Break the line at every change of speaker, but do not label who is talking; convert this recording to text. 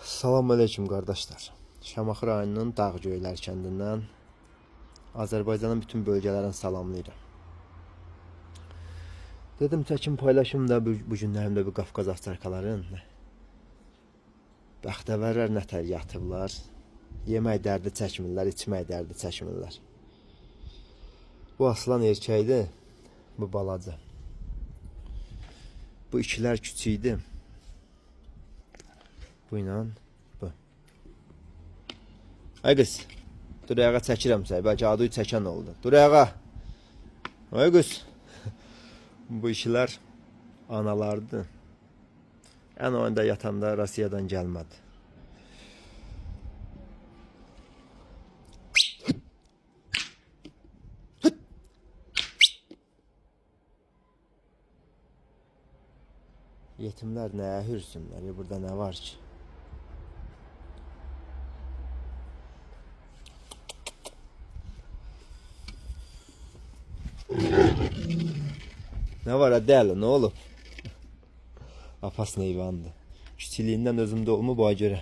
Salamünaleyküm qardaşlar. Şamaxı rayonunun Dağgöylər kəndindən Azərbaycanın bütün bölgələrini salamlayıram. Dedim çəkim paylaşım da bu günlərimdə bu Qafqaz avtarkaların. Bəxtəvərlər nətər yatıblar. Yemək dərdi çəkmirlər, içmək dərdi çəkmirlər. Bu aslan erkəkdir, bu balaca. Bu ikilər küçükdür. Bu ilə bu. Ay qız, dur ayağa çəkirəm səni. Bəlkə adı çəkən oldu. Dur ayağa. Ay qız. Bu işlər analardır. Ən oyunda yatanda Rusiyadan gəlmədi. Yetimlər nəyə hürsünlər? Burada nə var ki? Ne var dəli, nə olub? Apas neyvandır. Küçülüyündən özümdə olmu bu görə.